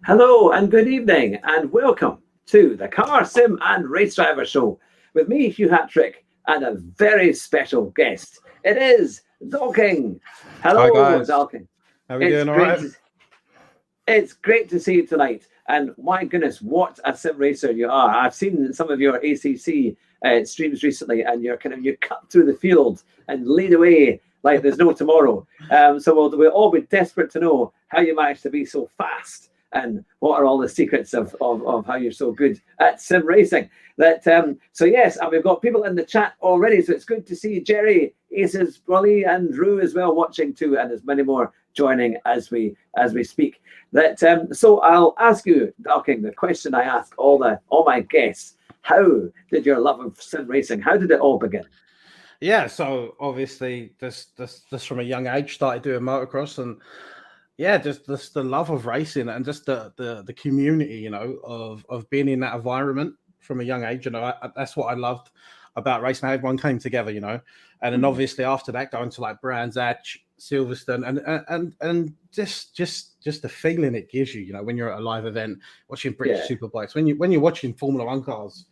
Hello and good evening and welcome to the Car Sim and Race Driver Show with me, Hugh Hattrick, and a very special guest. It is Dalking. Hi Hello, guys, Dalking. how we It's doing? All great right? to it's great to see you tonight. And my goodness, what a sim racer you are! I've seen some of your ACC streams recently, and you cut through the field and lead away like there's no tomorrow. So we'll all be desperate to know how you managed to be so fast and what are all the secrets of how you're so good at sim racing. So yes, and we've got people in the chat already. So it's good to see Jerry, Aces, Rolly, and Drew as well watching too, and there's many more joining as we speak. So I'll ask you, Dalking, the question I ask all my guests: how did your love of sim racing? How did it all begin? Yeah, so obviously just from a young age started doing motocross, and yeah, just the love of racing and just the community, of being in that environment from a young age. That's what I loved about racing. How everyone came together, and then obviously after that going to like Brands Hatch, Silverstone, and just the feeling it gives you, when you're at a live event watching British Superbikes, when you're watching Formula One cars,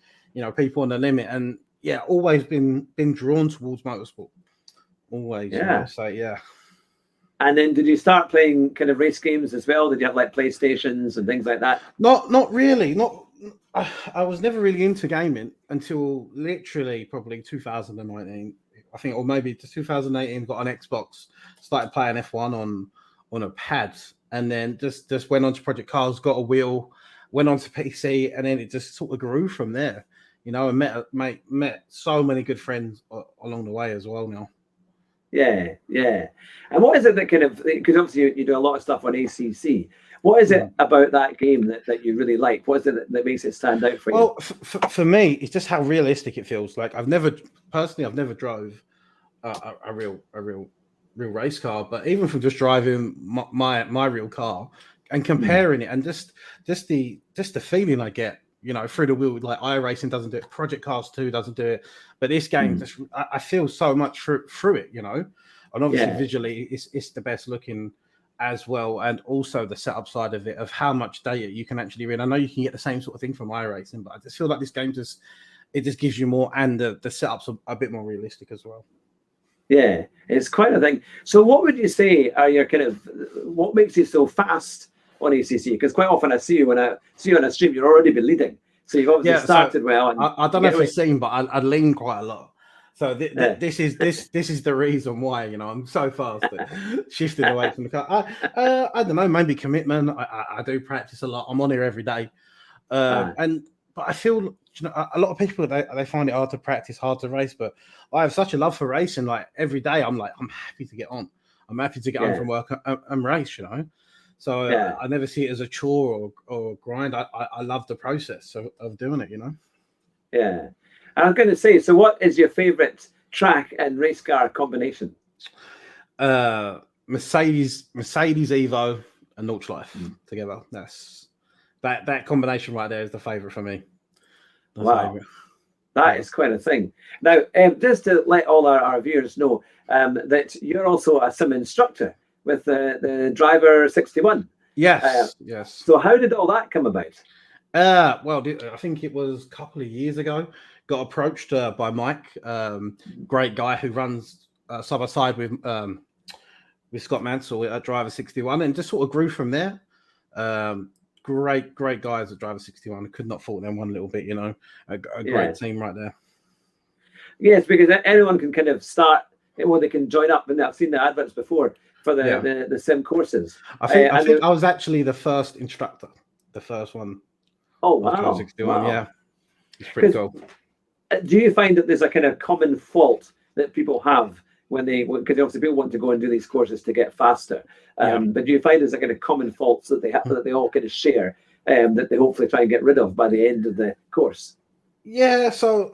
people on the limit, and yeah, always been drawn towards motorsport, always. Yeah. So yeah. And then did you start playing kind of race games as well? Did you have like PlayStations and things like that? Not really. Not. I was never really into gaming until literally probably 2019, I think, or maybe to 2018. Got an Xbox, started playing F1 on a pad, and then just went on to Project Cars, got a wheel, went on to PC, and then it just sort of grew from there. And met so many good friends along the way as well now. Yeah. And what is it that kind of, because obviously you do a lot of stuff on ACC. What is it about that game that you really like? What is it that makes it stand out for you? Well, for me, it's just how realistic it feels. Like I've never drove a real race car, but even from just driving my real car and comparing it, and just the feeling I get, through the wheel, like iRacing doesn't do it, Project Cars 2 doesn't do it, but this game I feel so much through it, and obviously visually it's the best looking as well, and also the setup side of it, of how much data you can actually read. I know you can get the same sort of thing from iRacing, but I just feel like this game just gives you more, and the setups are a bit more realistic as well. Yeah, it's quite a thing. So what would you say are your what makes you so fast on ACC? Because quite often I see you on a stream, you're already been leading. So you've obviously started well. And I don't know if you've seen, but I lean quite a lot. So this is the reason why, I'm so fast at shifting away from the car. I don't know, maybe commitment. I do practice a lot. I'm on here every day, but I feel, a lot of people, they find it hard to practice, hard to race. But I have such a love for racing. Like every day, I'm happy to get on. I'm happy to get home from work and race. So I never see it as a chore or grind. I love the process of doing it. Yeah. And I'm going to say, so what is your favorite track and race car combination? Mercedes Evo and Nordschleife together. That's that combination right there is the favorite for me. Wow. That is quite a thing. Now, just to let all our viewers know that you're also a sim instructor with the Driver 61. Yes. So how did all that come about? Well, I think it was a couple of years ago. Got approached by Mike, great guy who runs side by side with Scott Mansell at Driver 61, and just sort of grew from there. Great guys at Driver 61. Could not fault them one little bit. A great team right there. Yes, because anyone can kind of start. They can join up, and I've seen the adverts before for the sim courses. I think I was actually the first instructor, the first one. Oh wow! 61, wow. Yeah, it's pretty cool. Do you find that there's a kind of common fault that people have because obviously people want to go and do these courses to get faster, but do you find there's a kind of common faults that they have that they all kind of share, that they hopefully try and get rid of by the end of the course? Yeah, so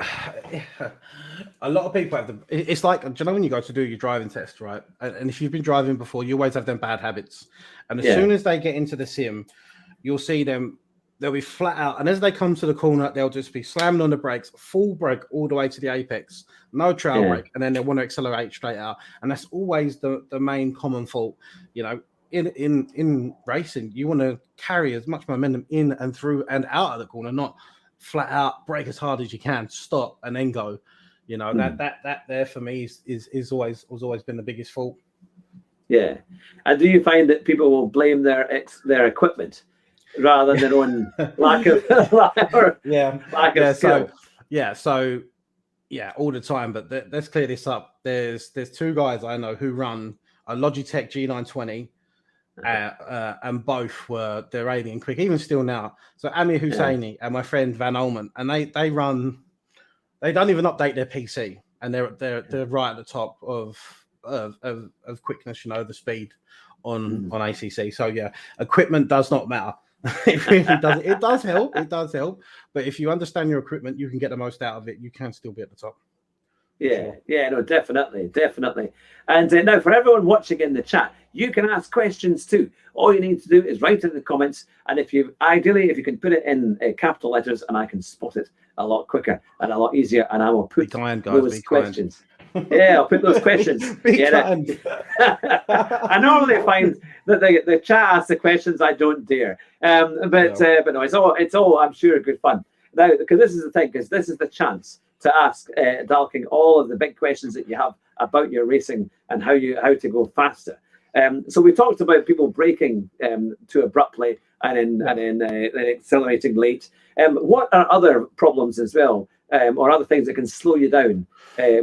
a lot of people have it's like, do you know when you go to do your driving test, right? And if you've been driving before, you always have them bad habits, and as soon as they get into the sim, you'll see them. They'll be flat out, and as they come to the corner, they'll just be slamming on the brakes, full brake all the way to the apex, no trail brake, and then they want to accelerate straight out. And that's always the main common fault. in racing, you want to carry as much momentum in and through and out of the corner, not flat out brake as hard as you can, stop and then go. You know, that there for me is always been the biggest fault. Yeah. And do you find that people will blame their equipment rather than their own lack of skill? So all the time. But let's clear this up. There's two guys I know who run a Logitech G920, and both they're alien quick, even still now. So Amir Husseini and my friend Van Olman, and they don't even update their PC, and they're right at the top of quickness, you know, the speed on ACC. So yeah, equipment does not matter. It really does. It does help. But if you understand your equipment, you can get the most out of it. You can still be at the top. Yeah, no, definitely. And now for everyone watching in the chat, you can ask questions too. All you need to do is write in the comments, and if you can put it in capital letters, and I can spot it a lot quicker and a lot easier, and I will put those questions. Yeah, I'll put those questions. I normally find that the chat asks the questions I don't dare. But no, it's all I'm sure good fun. Now, because this is the thing, because this is the chance to ask Dalking all of the big questions that you have about your racing and how to go faster. So we talked about people braking too abruptly and then accelerating late. What are other problems as well, or other things that can slow you down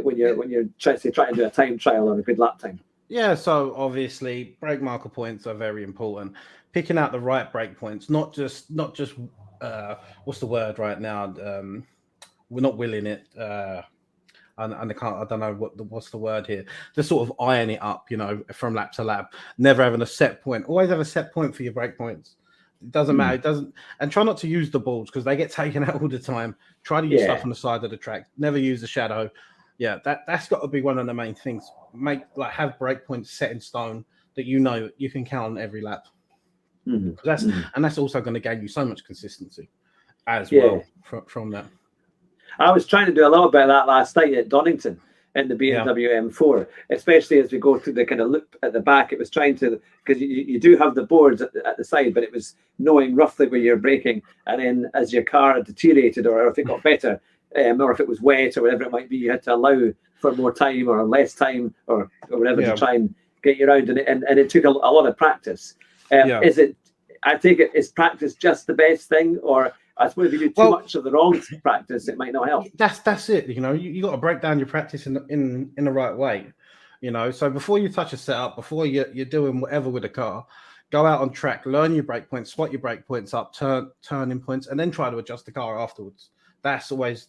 when you're trying to do a time trial or a good lap time? Yeah, so obviously brake marker points are very important. Picking out the right brake points, not just what's the word right now? We're not willing it. And I don't know what's the word here. Just sort of iron it up, you know, from lap to lap. Never having a set point. Always have a set point for your brake points. It doesn't matter. It doesn't. And try not to use the balls because they get taken out all the time. Try to use stuff on the side of the track. Never use the shadow. Yeah, that's got to be one of the main things. Have brake points set in stone that you know you can count on every lap. And that's also going to gain you so much consistency as well from that. I was trying to do a little bit of that last night at Donington in the BMW M4, especially as we go through the kind of loop at the back. It was trying to, because you do have the boards at the side, but it was knowing roughly where you're braking. And then as your car deteriorated or if it got better, or if it was wet or whatever it might be, you had to allow for more time or less time or whatever to try and get you around. And it took a lot of practice. I take it, is practice just the best thing, or I suppose if you do too much of the wrong practice, it might not help. That's it. You know, you got to break down your practice in the right way. You know, so before you touch a setup, before you're doing whatever with the car, go out on track, learn your brake points, spot your brake points up, turning points, and then try to adjust the car afterwards. That's always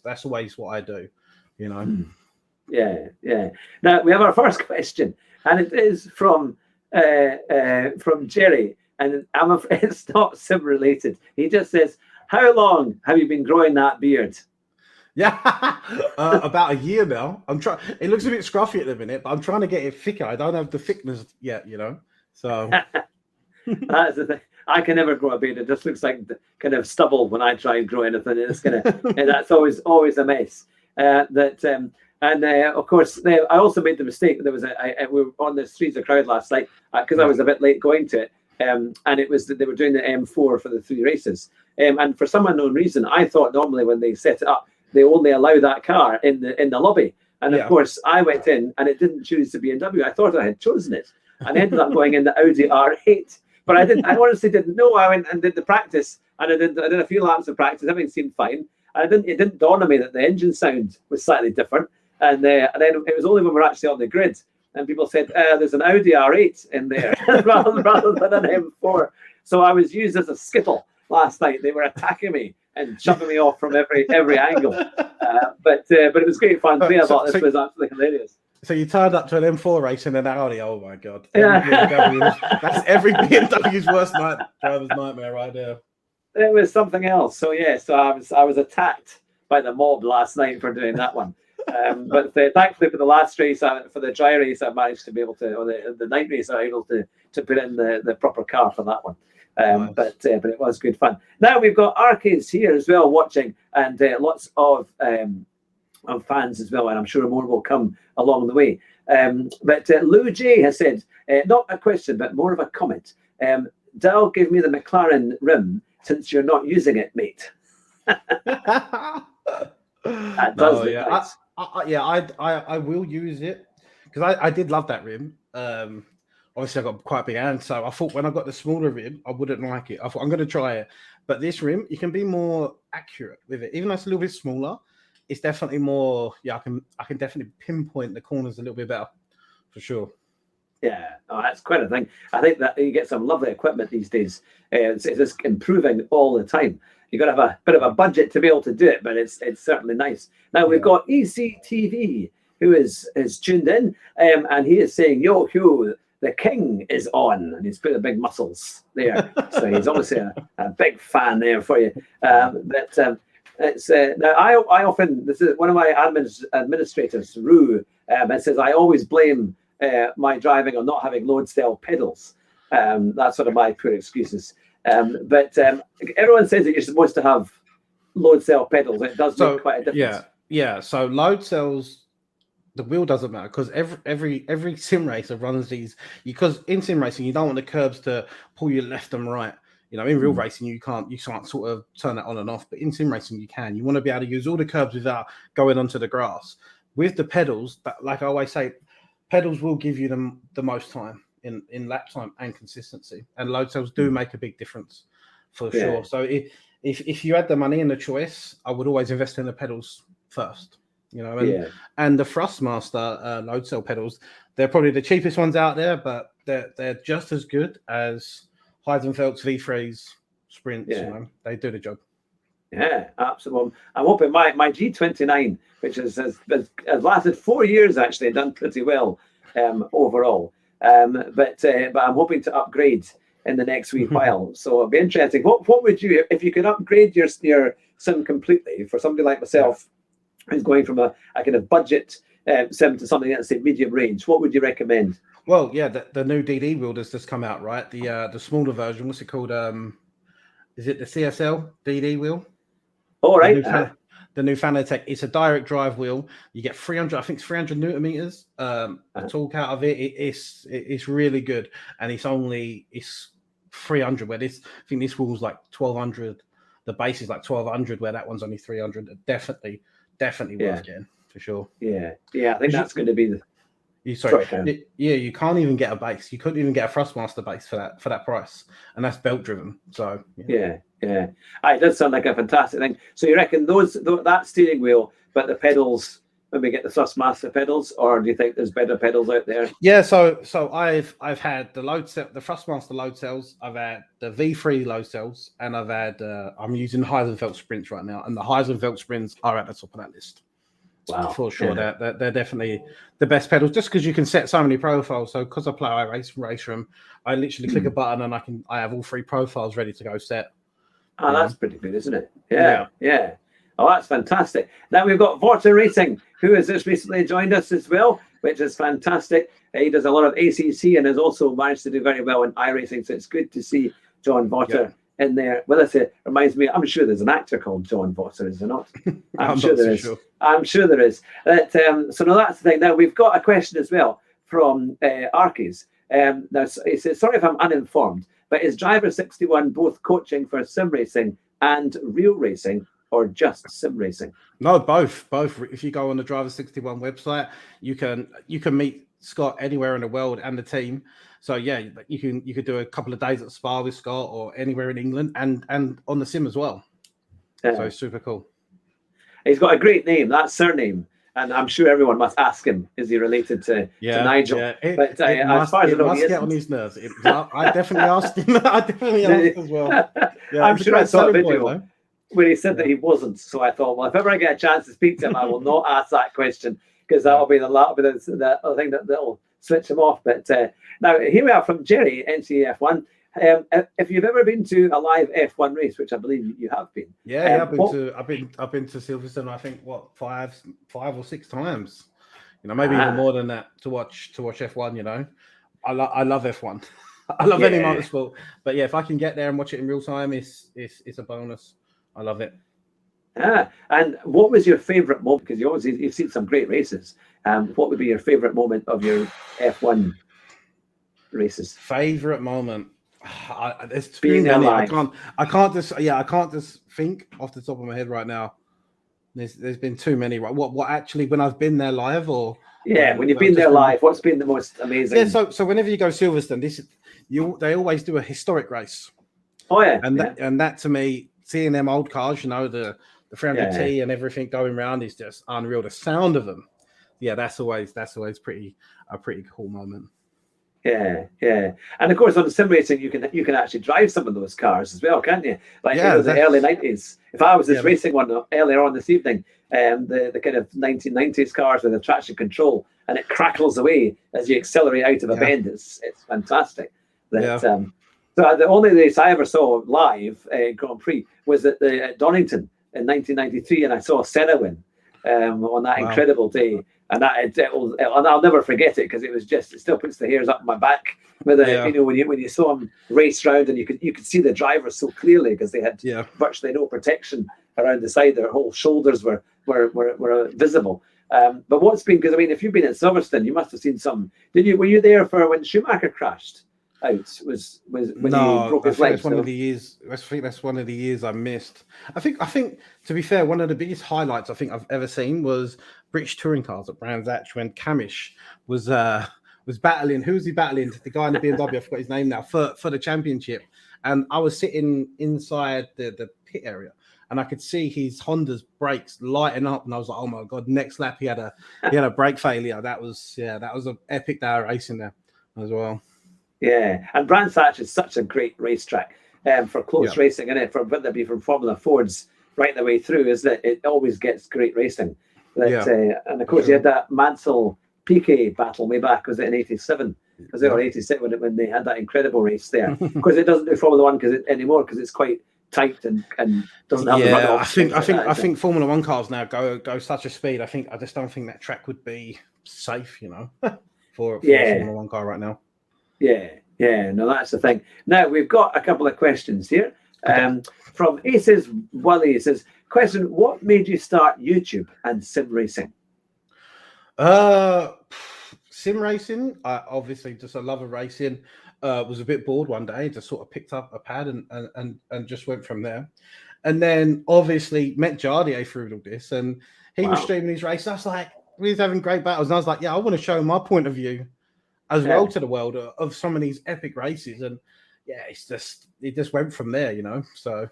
what I do. You know. Yeah. Now we have our first question, and it is from Jerry, and I'm afraid it's not sim related. He just says, "How long have you been growing that beard?" Yeah, about a year now. I'm trying. It looks a bit scruffy at the minute, but I'm trying to get it thicker. I don't have the thickness yet, you know. So that's the thing. I can never grow a beard. It just looks like kind of stubble when I try and grow anything. It's gonna, and that's always a mess. Of course, I also made the mistake. There was we were on the streets of crowd last night because I was a bit late going to it. And it was they were doing the M4 for the 3 races. And for some unknown reason, I thought normally when they set it up, they only allow that car in the lobby. And of course, I went in and it didn't choose the BMW. I thought I had chosen it, and I ended up going in the Audi R8. But I didn't. I honestly didn't know. I went and did the practice, and I did a few laps of practice. Everything seemed fine. And it didn't dawn on me that the engine sound was slightly different. And then it was only when we were actually on the grid. And people said, there's an Audi R8 in there rather than an M4. So I was used as a skittle last night. They were attacking me and shoving me off from every angle. But it was great fun. I thought this was absolutely hilarious. So you turned up to an M4 race in an Audi. Oh, my God. That's every BMW's worst driver's nightmare right there. It was something else. So, so I was attacked by the mob last night for doing that one. But thankfully for the last race, for the dry race, I managed to be able to, or the night race, I was able to put in the proper car for that one. Nice. But it was good fun. Now we've got Arcades here as well watching, and lots of fans as well, and I'm sure more will come along the way. But Lou J has said, not a question, but more of a comment. Dal, give me the McLaren rim since you're not using it, mate. That does look nice. I will use it because I did love that rim. Obviously, I got quite a big hand, so I thought when I got the smaller rim, I wouldn't like it. I thought I'm going to try it, but this rim, you can be more accurate with it, even though it's a little bit smaller. It's definitely more. Yeah, I can definitely pinpoint the corners a little bit better, for sure. Yeah, that's quite a thing. I think that you get some lovely equipment these days. It's just improving all the time. You've got to have a bit of a budget to be able to do it, but it's certainly nice. Now we've got ECTV who is tuned in, and he is saying, "Yo, Hugh, the king is on," and he's put the big muscles there. So he's obviously a big fan there for you. It's now I often, this is one of my administrators, Rue, and says I always blame my driving on not having load cell pedals. That's sort of my poor excuses. But everyone says that you're supposed to have load cell pedals. It does make quite a difference. Yeah. So load cells, the wheel doesn't matter because every sim racer runs these, because in sim racing you don't want the curbs to pull you left and right. You know, in real racing you can't sort of turn that on and off, but in sim racing you can. You want to be able to use all the curbs without going onto the grass. With the pedals, like I always say, pedals will give you the most time in lap time and consistency, and load cells do make a big difference for sure. So if you had the money and the choice, I would always invest in the pedals first. You know, and the Thrustmaster load cell pedals, they're probably the cheapest ones out there, but they're just as good as Heisenfeld's V3s, Sprints. You know, they do the job. Yeah, absolutely. I'm hoping my G29, which has lasted 4 years, actually done pretty well overall. But I'm hoping to upgrade in the next wee while. So it'll be interesting. What would you, if you could upgrade your sim completely for somebody like myself, who's going from a kind of budget sim to something that's say medium range? What would you recommend? Well, yeah, the new DD wheel has just come out, right? The smaller version. What's it called? Is it the CSL DD wheel? All right. The new Fanatec. It's a direct drive wheel. You get 300. I think it's 300 newton meters. The torque out of it. It's really good, and it's 300. Where I think this wheel's like 1200. The base is like 1200. Where that one's only 300. Definitely worth getting for sure. Yeah. I think that's going to be the. You can't even get a base. You couldn't even get a Thrustmaster base for that price, and that's belt driven. So yeah. It does sound like a fantastic thing. So you reckon that steering wheel, but the pedals, when we get the Thrustmaster pedals, or do you think there's better pedals out there? Yeah. So I've had the Thrustmaster load cells. I've had the V3 load cells, and I've had I'm using Heisenfeld Sprints right now, and the Heisenfeld Sprints are at the top of that list. Wow, for sure. Yeah. They're definitely the best pedals, just because you can set so many profiles. So because I play iRace them, I literally click a button and I have all 3 profiles ready to go set. Oh, that's pretty good, isn't it? Yeah. Oh, that's fantastic. Now we've got Vorta Racing, who has just recently joined us as well, which is fantastic. He does a lot of ACC and has also managed to do very well in iRacing. So it's good to see John Vorta in there with us. It reminds me, I'm sure there's an actor called John Vorta, is there not? I'm sure there is. I'm sure there is. So no, that's the thing. Now we've got a question as well from Arkies. Now he says, sorry if I'm uninformed, but is Driver 61 both coaching for sim racing and real racing, or just sim racing? No, both. If you go on the Driver 61 website, you can meet Scott anywhere in the world and the team. So yeah, you could do a couple of days at Spa with Scott or anywhere in England and on the sim as well. So it's super cool. He's got a great name, that surname, and I'm sure everyone must ask him, is he related to Nigel? Yeah. But as far as I know, must get on his nerves. I definitely asked him. I definitely asked as well. Yeah, I'm sure I saw a video where he said that he wasn't. So I thought, well, if ever I get a chance to speak to him, I will not ask that question, because that'll be the thing that'll switch him off. But now here we are from Jerry, NCF1. If you've ever been to a live F1 race, which I believe you have been, I've been to Silverstone. I think 5 or 6 times. You know, maybe even more than that to watch F1. You know, I love F1. I love any motorsport, but yeah, if I can get there and watch it in real time, it's a bonus. I love it. And what was your favourite moment? Because you've seen some great races. What would be your favourite moment of your F1 races? Favorite moment. There's too Being there many. live. I can't just think off the top of my head right now. There's been too many. Right? What actually when I've been there live or Yeah, when you've I've been just there live, what's been the most amazing? Yeah, so whenever you go Silverstone, they always do a historic race. Oh yeah, and that to me, seeing them old cars, the 300T and everything going around is just unreal. The sound of them, yeah, that's always a pretty cool moment. Yeah, and of course on the sim racing you can actually drive some of those cars as well, can't you? Like the early 90s. If I was just racing one earlier on this evening, the kind of 1990s cars with the traction control, and it crackles away as you accelerate out of a bend. It's fantastic. So the only race I ever saw live Grand Prix was at Donington in 1993, and I saw Senna win on that incredible day. And I'll never forget it because it still puts the hairs up my back. When you saw him race round and you could see the drivers so clearly because they had virtually no protection around the side. Their whole shoulders were visible. But what's been, because I mean, if you've been at Silverstone, you must have seen some. Were you there for when Schumacher crashed out? Was when he broke his leg? That's one of the years. I think that's one of the years I missed. I think to be fair, one of the biggest highlights I think I've ever seen was British touring cars at Brands Hatch when Camish was battling. Who was he battling? The guy in the BMW. I forgot his name now for the championship. And I was sitting inside the pit area, and I could see his Honda's brakes lighting up, and I was like, "Oh my god!" Next lap, he had a brake failure. That was an epic day of racing there as well. Yeah, and Brands Hatch is such a great racetrack for close racing, and whether it be from Formula Fords right the way through, is that it always gets great racing. And of course, you had that Mansell Piquet battle way back. Was it in '87? Was it or '86 when they had that incredible race there? Of course, it doesn't do Formula One anymore because it's quite tight and doesn't have the runoff. I think Formula One cars now go such a speed. I just don't think that track would be safe, for a Formula One car right now. Yeah, no, that's the thing. Now we've got a couple of questions here. From Aces Wally, it says, question: what made you start YouTube and sim racing? Sim racing, I obviously just a love of racing. Was a bit bored one day, just sort of picked up a pad and just went from there. And then obviously met Jardier through all this, and he was streaming his races. I was like, we was having great battles, and I was like, I want to show my point of view as well to the world of some of these epic races. And it just went from there, so.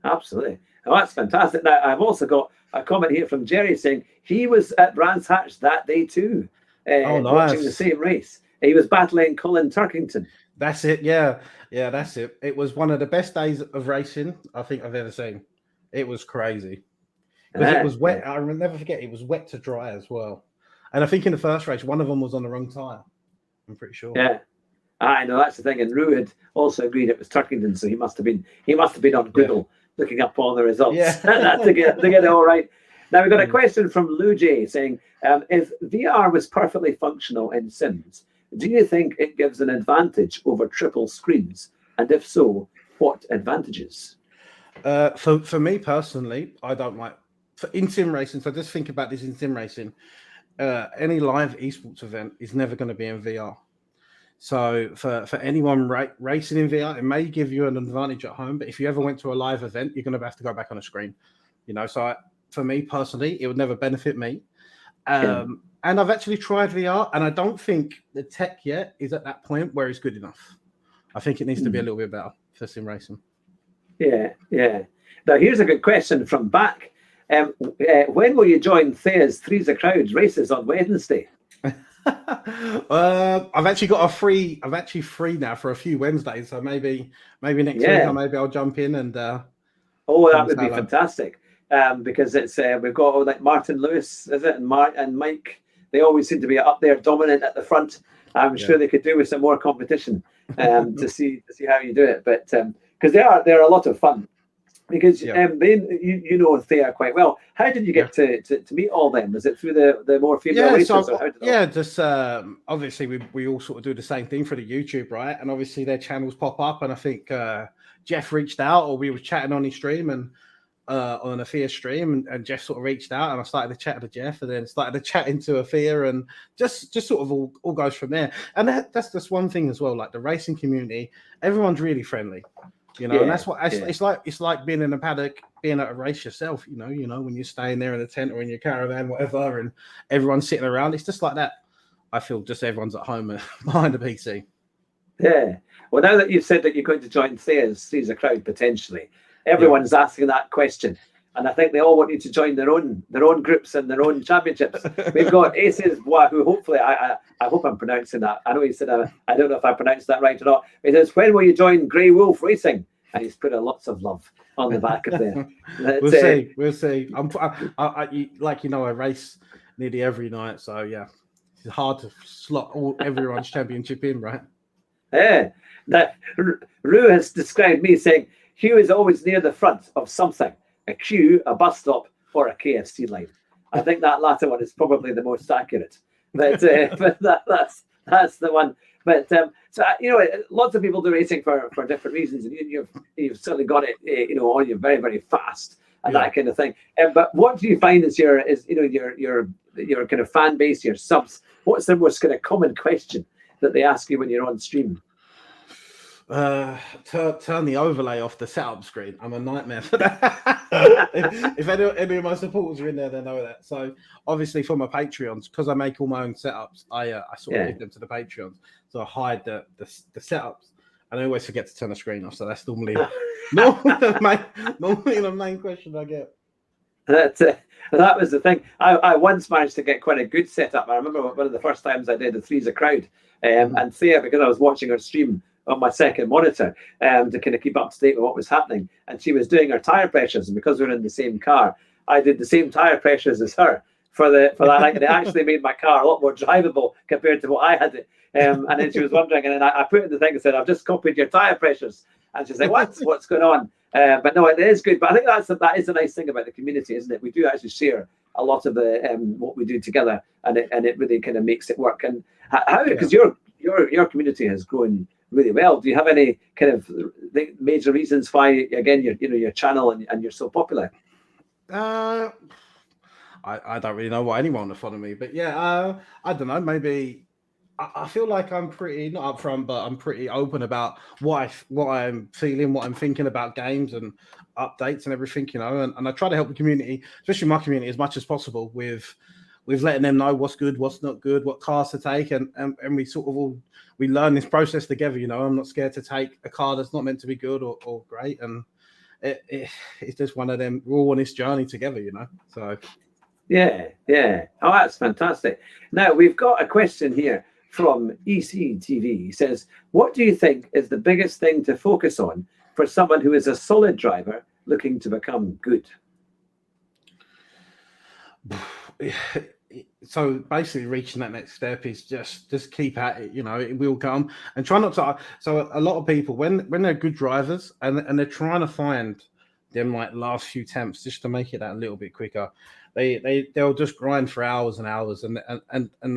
Absolutely. Oh, that's fantastic. Now, I've also got a comment here from Jerry saying he was at Brands Hatch that day too, watching the same race. He was battling Colin Turkington. That's it. Yeah, that's it. It was one of the best days of racing I think I've ever seen. It was crazy. Because it was wet. I will never forget, it was wet to dry as well. And I think in the first race, one of them was on the wrong tyre. I'm pretty sure. Yeah, I know, that's the thing. And Rue had also agreed it was Turkington, so he must have been on Google looking up all the results to get it all right. Now we've got a question from Lou J saying, if VR was perfectly functional in Sims, do you think it gives an advantage over triple screens? And if so, what advantages? For me personally, I don't like in sim racing. So just think about this in sim racing. Any live esports event is never going to be in VR. So for anyone racing in VR, it may give you an advantage at home, but if you ever went to a live event, you're going to have to go back on a screen. So for me personally, it would never benefit me. And I've actually tried VR, and I don't think the tech yet is at that point where it's good enough. I think it needs to be a little bit better for sim racing. Yeah. Now here's a good question from back. When will you join Thea's Three's a Crowd races on Wednesday? I've actually got I'm actually free now for a few Wednesdays, so maybe next week, or maybe I'll jump in and. That would be fantastic. Because it's we've got like Martin Lewis, is it, and Mike. They always seem to be up there, dominant at the front. I'm sure they could do with some more competition to see how you do it. But because they're a lot of fun. Because you know Thea quite well. How did you get to meet all them? Was it through the more female racers? Just obviously we all sort of do the same thing for the YouTube, right? And obviously their channels pop up, and I think Jeff reached out, or we were chatting on his stream, and on a Fear stream, and Jeff sort of reached out, and I started to chat to Jeff, and then started to chat into a Fear, and just sort of all goes from there. And that's just one thing as well. Like the racing community, everyone's really friendly, you know, and that's what it's like being in a paddock, being at a race yourself. You know when you're staying there in a tent or in your caravan, whatever, and everyone's sitting around. It's just like that. I feel just everyone's at home behind a PC. Yeah. Well, now that you've said that you're going to join Thayer's a crowd potentially, everyone's asking that question, and I think they all want you to join their own groups and their own championships. We've got Aces, who hopefully I hope I'm pronouncing that. I know he said I don't know if I pronounced that right or not. He says, "When will you join Grey Wolf Racing?" And he's put lots of love on the back of there. We'll see. I race nearly every night, so yeah, it's hard to slot everyone's championship in, right? Yeah. That Rue has described me saying, Hugh is always near the front of something, a queue, a bus stop, or a KFC line. I think that latter one is probably the most accurate. But that's the one. But so lots of people do racing for different reasons, and you've certainly got it, on you very, very fast and that kind of thing. But what do you find is your kind of fan base, your subs? What's the most kind of common question that they ask you when you're on stream? Turn the overlay off the setup screen. I'm a nightmare for that. if any of my supporters are in there, they know that. So obviously for my Patreons, because I make all my own setups, I sort of give them to the Patreons. So I hide the setups, and I always forget to turn the screen off. So that's normally the main question I get. That was the thing. I once managed to get quite a good setup. I remember one of the first times I did a Three's a Crowd, and Thea, because I was watching her stream on my second monitor to kind of keep up to date with what was happening, and she was doing her tire pressures, and because we were in the same car, I did the same tire pressures as her for that night, and it actually made my car a lot more drivable compared to what I had. And then she was wondering, and then I put in the thing and said, "I've just copied your tire pressures," and she's like, "What's going on?" But no, it is good. But I think that is the nice thing about the community, isn't it? We do actually share a lot of the what we do together, and it really kind of makes it work. And how, because your community has grown really well. Do you have any kind of major reasons why, again, your channel and you're so popular? I don't really know why anyone would follow me, but yeah, I don't know. Maybe I feel like I'm pretty not upfront, but I'm pretty open about what I'm feeling, what I'm thinking about games and updates and everything, and I try to help the community, especially my community, as much as possible with letting them know what's good, what's not good, what cars to take, and we sort of we learn this process together. I'm not scared to take a car that's not meant to be good or great, and it's just one of them. We're all on this journey together, So yeah. Oh, that's fantastic. Now we've got a question here from ECTV. He says, "What do you think is the biggest thing to focus on for someone who is a solid driver looking to become good?" So basically reaching that next step is just keep at it, it will come, and try not to. So a lot of people, when they're good drivers and they're trying to find them like last few temps just to make it that a little bit quicker, they'll just grind for hours and hours, and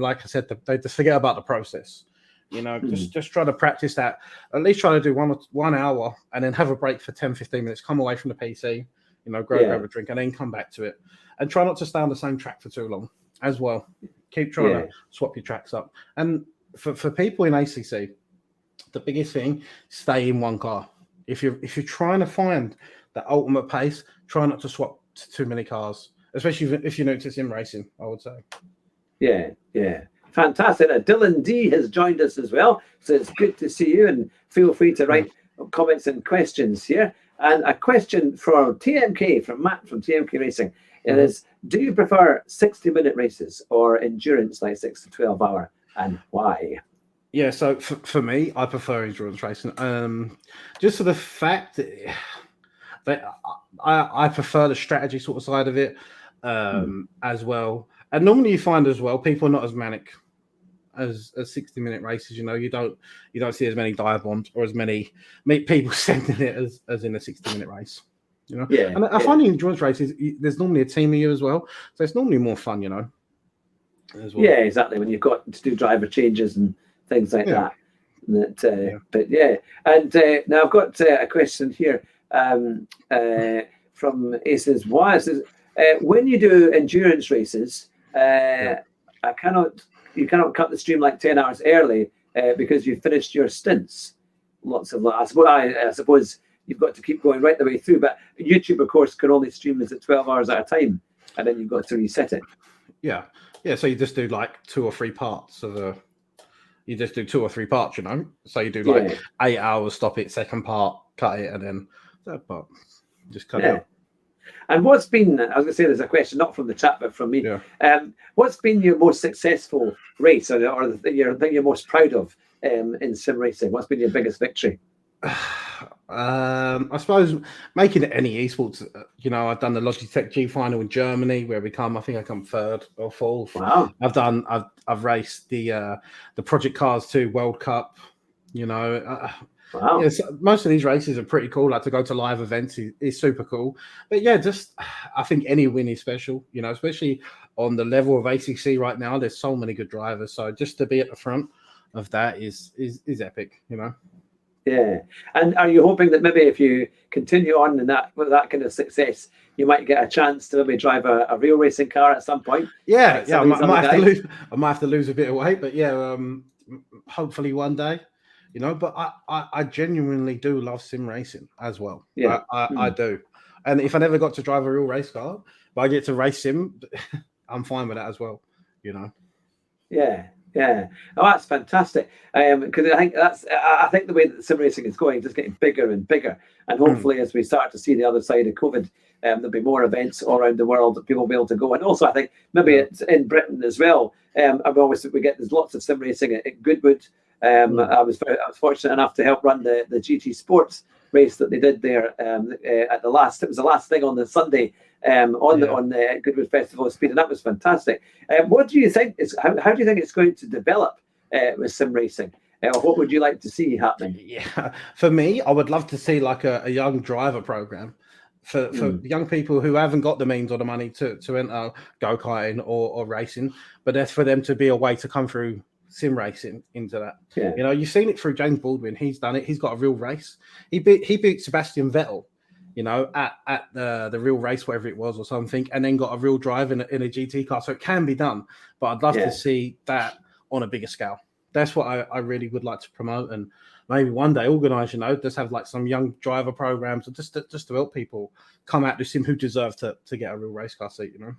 like I said, they just forget about the process. Just try to practice that. At least try to do 1 hour and then have a break for 10-15 minutes, come away from the PC, grab a drink, and then come back to it. And try not to stay on the same track for too long as well. Keep trying to swap your tracks up. And for people in ACC, the biggest thing, stay in one car. If you're trying to find the ultimate pace, try not to swap to too many cars, especially if you're new to sim racing, I would say. Yeah. Fantastic. Dylan D has joined us as well. So it's good to see you, and feel free to write comments and questions here. And a question for TMK, from Matt from TMK Racing. It is, do you prefer 60-minute races or endurance like 6 to 12 hour, and why? Yeah, so for me, I prefer endurance racing. Just for the fact that I prefer the strategy sort of side of it as well. And normally you find as well, people are not as manic as 60-minute races. You don't see as many dive bombs or as many people sending it as in a 60-minute race. And I find in endurance races, there's normally a team of you as well, so it's normally more fun, as well. Yeah, exactly. When you've got to do driver changes and things like that. But yeah, and now I've got a question here from Aces was is when you do endurance races, you cannot cut the stream like 10 hours early because you finished your stints. I suppose you've got to keep going right the way through. But YouTube, of course, can only stream this at 12 hours at a time, and then you've got to reset it. Yeah. So you just do like 2 or 3 parts of the. You just do 2 or 3 parts, you know. So you do like 8 hours, stop it, second part, cut it, and then third part, just cut it. And what's been, I was going to say, there's a question not from the chat but from me. What's been your most successful race, or the thing you're most proud of in sim racing? What's been your biggest victory? I suppose making it any esports. You know, I've done the Logitech G final in Germany where I think I come 3rd or 4th. Wow. I've raced the Project Cars 2 World Cup. You know, wow. Most of these races are pretty cool. Like to go to live events is super cool. But yeah, just I think any win is special. You know, especially on the level of ACC right now. There's so many good drivers. So just to be at the front of that is epic. You know. Yeah, and are you hoping that maybe if you continue on with that kind of success, you might get a chance to maybe drive a real racing car at some point? Yeah, I might have to lose a bit of weight, but yeah, hopefully one day, you know. But I genuinely do love sim racing as well. Yeah, I do. And if I never got to drive a real race car, but I get to race sim, I'm fine with that as well. You know. Yeah. Yeah, oh, that's fantastic. Because I think the way that sim racing is going, just getting bigger and bigger, and hopefully as we start to see the other side of COVID, there'll be more events all around the world that people will be able to go. And also, I think maybe it's in Britain as well. There's lots of sim racing at Goodwood. I was fortunate enough to help run the GT Sports race that they did there at the last thing on the Sunday. On the Goodwood Festival of Speed, and that was fantastic. What do you think how do you think it's going to develop with sim racing? What would you like to see happening? Yeah, for me, I would love to see like a young driver program for young people who haven't got the means or the money to enter go-karting or racing, but that's for them to be a way to come through sim racing into that. Yeah. You know, you've seen it through James Baldwin. He's done it. He's got a real race. He beat Sebastian Vettel, you know, at the real race, whatever it was or something, and then got a real drive in a GT car. So it can be done, but I'd love to see that on a bigger scale. That's what I really would like to promote, and maybe one day organise, you know, just have like some young driver programs, just to help people come out to sim who deserve to get a real race car seat, you know.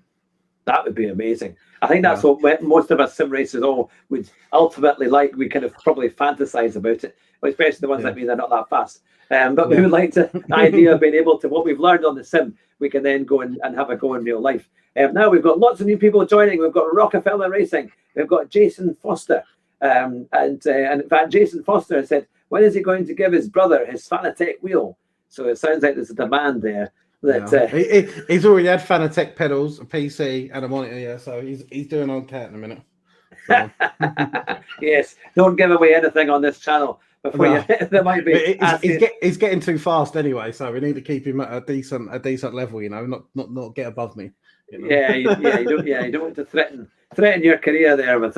That would be amazing. I think that's what most of us sim racers all would ultimately like. We kind of probably fantasize about it, especially the ones like me that are not that fast. But we would like the idea of being able to, what we've learned on the sim, we can then go and have a go in real life. Now we've got lots of new people joining. We've got Rockefeller Racing. We've got Jason Foster. And in fact, Jason Foster said, when is he going to give his brother his Fanatec wheel? So it sounds like there's a demand there. He's already had Fanatec pedals, a PC, and a monitor. So he's doing okay at the minute. So. Yes, don't give away anything on this channel before there might be. He's getting too fast anyway, so we need to keep him at a decent level. You know, not get above me. You know? You don't want to threaten your career there with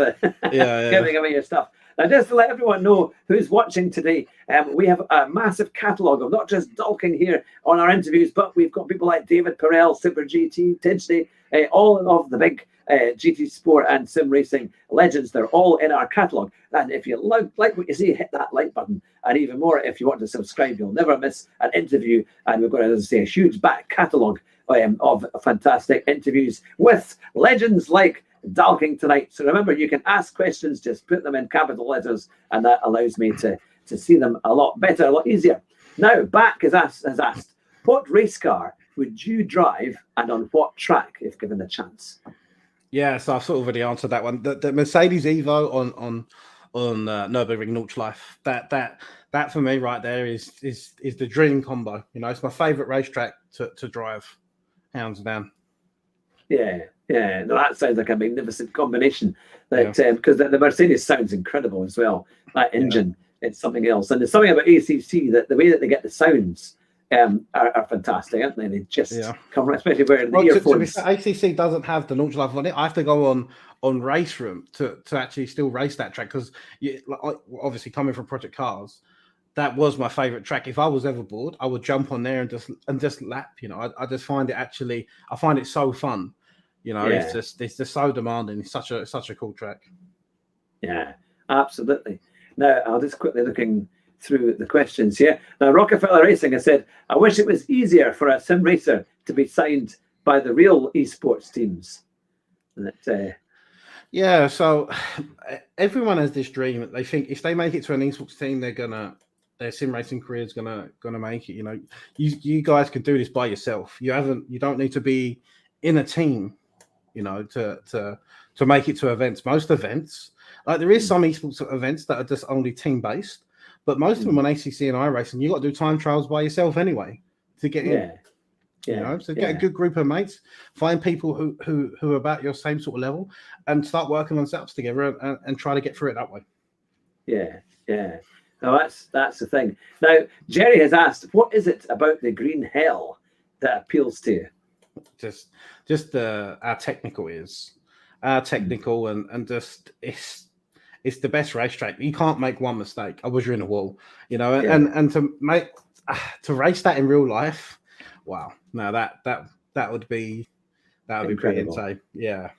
giving away your stuff. Now, just to let everyone know who's watching today, we have a massive catalogue of not just Dalking here on our interviews, but we've got people like David Perel, Super GT, Tidgely, all of the big GT Sport and sim racing legends. They're all in our catalogue. And if you like what you see, hit that like button. And even more, if you want to subscribe, you'll never miss an interview. And we've got, as I say, a huge back catalogue of fantastic interviews with legends like Dalking tonight. So remember, you can ask questions, just put them in capital letters, and that allows me to see them a lot better, a lot easier. Now, Back has asked, what race car would you drive and on what track if given the chance? Yeah, so I've sort of already answered that one. The Mercedes Evo on Nürburgring Nordschleife, that for me right there is the dream combo. You know, it's my favourite racetrack to drive, hands down. Yeah, no, that sounds like a magnificent combination. Because the Mercedes sounds incredible as well. That engine, it's something else. And there's something about ACC that the way that they get the sounds are fantastic, aren't they? They just come, especially wearing the earphones. ACC doesn't have the Nordschleife on it. I have to go on Race Room to actually still race that track because obviously coming from Project Cars, that was my favorite track. If I was ever bored, I would jump on there and just lap. You know, I just find it actually, I find it so fun. You know, Yeah. it's just so demanding. It's such a cool track. Yeah, absolutely. Now, I'll just quickly looking through the questions here. Now, Rockefeller Racing has said, I wish it was easier for a sim racer to be signed by the real esports teams. That, Yeah, so everyone has this dream. They think if they make it to an esports team, their sim racing career is gonna make it. You know, you guys can do this by yourself. You don't need to be in a team, you know, to make it to events. Most events, like there is some esports events that are just only team based, but most of them on ACC and iRacing, you got to do time trials by yourself anyway to get in. yeah, You yeah, know, so get a yeah, good group of mates, find people who are about your same sort of level, and start working on setups together and try to get through it that way. yeah, yeah. No, that's the thing. Now, Jerry has asked, what is it about the green hell that appeals to you? Just our technical is our technical and just it's the best racetrack. You can't make one mistake. I was in a wall, you know, Yeah. and to race that in real life, wow. No, that would be pretty Incredible. insane. Yeah.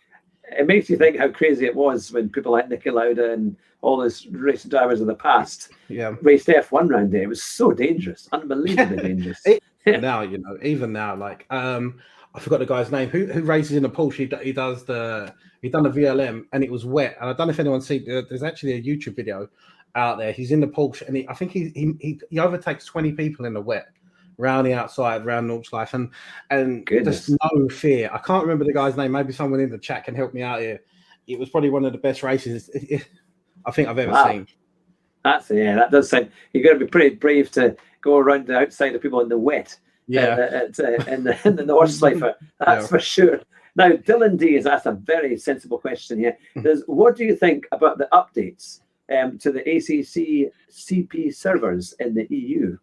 It makes you think how crazy it was when people like Niki Lauda and all those racing drivers of the past raced F1 round there. It was so dangerous, unbelievably dangerous. Now, you know, even now, like I forgot the guy's name who races in a Porsche. He done a VLM and it was wet. And I don't know if anyone's seen. There's actually a YouTube video out there. He's in the Porsche and I think he overtakes 20 people in the wet, round the outside, round Nordschleife, and Goodness. just no fear. I can't remember the guy's name. Maybe someone in the chat can help me out here. It was probably one of the best races I think I've ever seen. That does sound. You've got to be pretty brave to go around the outside of people in the wet. Yeah, in the Nordschleife. That's for sure. Now, Dylan D has asked a very sensible question here. What do you think about the updates to the ACC CP servers in the EU?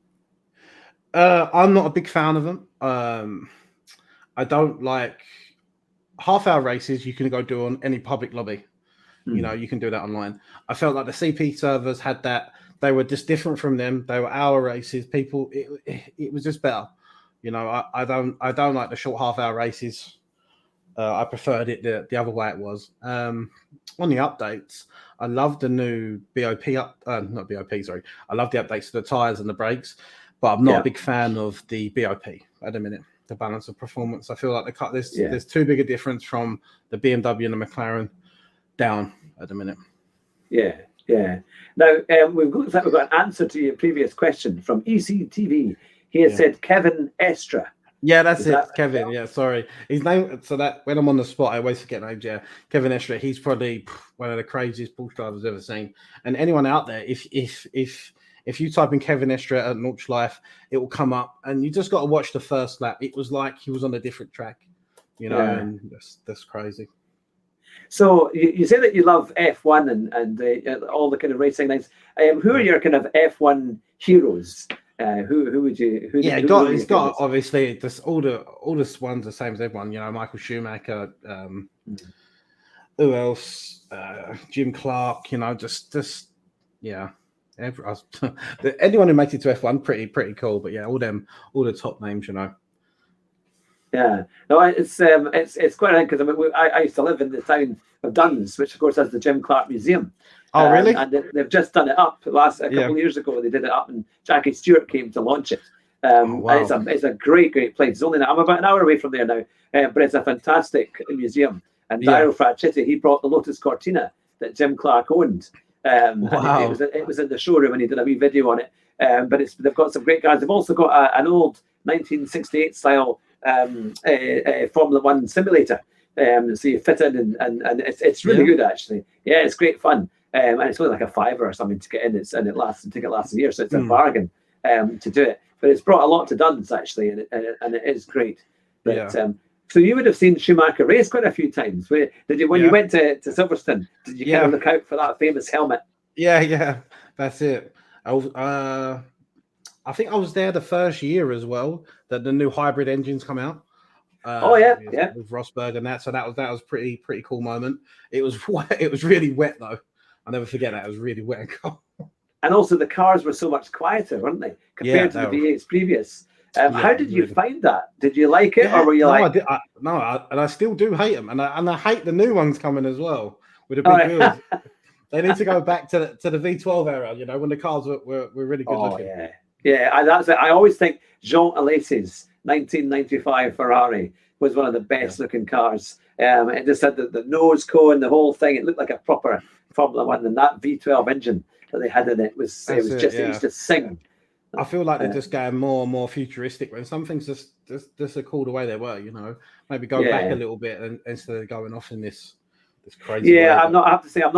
I'm not a big fan of them. I don't like half-hour races. You can go do on any public lobby. You know, you can do that online. I felt like the CP servers had that. They were just different from them. They were hour races. It was just better. You know, I don't like the short half-hour races. I preferred it the other way it was. On the updates, I love the new BOP not BOP, sorry. I love the updates to the tires and the brakes, but I'm not a big fan of the BOP at the minute. The balance of performance. I feel like there's too big a difference from the BMW and the McLaren down at the minute. Yeah. Now we've got an answer to your previous question from ECTV. He has said Kevin Estra. Yeah, that's it, Kevin. Yeah, sorry. His name. So that when I'm on the spot, I always forget names. Yeah, Kevin Estra. He's probably one of the craziest Porsche drivers I've ever seen. And anyone out there, if you type in Kevin Estra at Nordschleife, it will come up, and you just got to watch the first lap. It was like he was on a different track, you know, and that's crazy. So you say that you love F1 and all the kind of racing things. Who are your kind of F1 heroes? Who would you? He's got obviously just all the ones the same as everyone. You know, Michael Schumacher. Who else? Jim Clark. You know, just yeah. Anyone who makes it to F1, pretty cool. But yeah, all the top names. You know. Yeah, no, it's quite because I used to live in the town of Duns, which of course has the Jim Clark Museum. Oh, really? And they've just done it up a couple of years ago. They did it up, and Jackie Stewart came to launch it. Wow. It's a great place. I'm about an hour away from there now, but it's a fantastic museum. And Dario Franchitti, he brought the Lotus Cortina that Jim Clark owned. Wow. And it was in the showroom, and he did a wee video on it. But they've got some great guys. They've also got an old 1968 style Formula One simulator. So you fit in and it's really good actually. Yeah, it's great fun. And it's only like a $5 or something to get in. The ticket lasts a year, so it's a bargain to do it. But it's brought a lot to Duns actually, and it is great. But so you would have seen Schumacher race quite a few times. When you went to Silverstone, did you kind of look out for that famous helmet? Yeah, that's it. I think I was there the first year as well that the new hybrid engines come out. With Rosberg and that. So that was pretty cool moment. It was really wet though. I'll never forget that. It was really wet and cold. and also the cars were so much quieter, weren't they, compared to the V8s previous? How did you find that? Did you like it, or were you like? And I still do hate them, and I hate the new ones coming as well with the big wheels. They need to go back to the V12 era, you know, when the cars were really good looking. Yeah. That's it. I always think Jean Alesi's 1995 Ferrari was one of the best looking cars. It just had the nose cone, the whole thing. It looked like a proper Formula One, and that V12 engine that they had in it was just sing. I feel like they're just getting more and more futuristic, when some things just are cool the way they were, you know. Maybe go back a little bit instead of going off in this crazy way. I have to say, I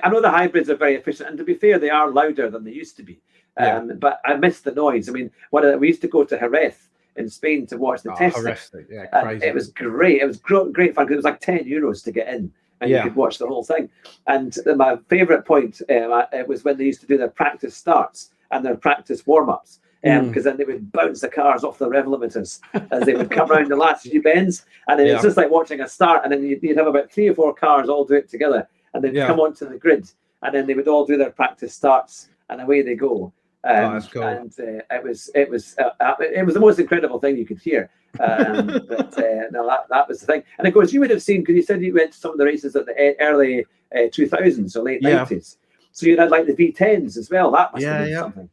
know the hybrids are very efficient, and to be fair, they are louder than they used to be. But I miss the noise. I mean, we used to go to Jerez in Spain to watch the testing. Crazy. It was great. It was great fun, because it was like €10 to get in, and you could watch the whole thing. And my favourite point it was when they used to do their practice starts and their practice warm-ups, because then they would bounce the cars off the rev limiters as they would come around the last few bends, and then it's just like watching a start, and then you'd have about 3 or 4 cars all do it together, and they'd come onto the grid, and then they would all do their practice starts, and away they go. That's cool. And it was the most incredible thing you could hear. That was the thing. And of course, you would have seen, because you said you went to some of the races at the early 2000s or late 90s. So you had like the V10s as well. That must have been something.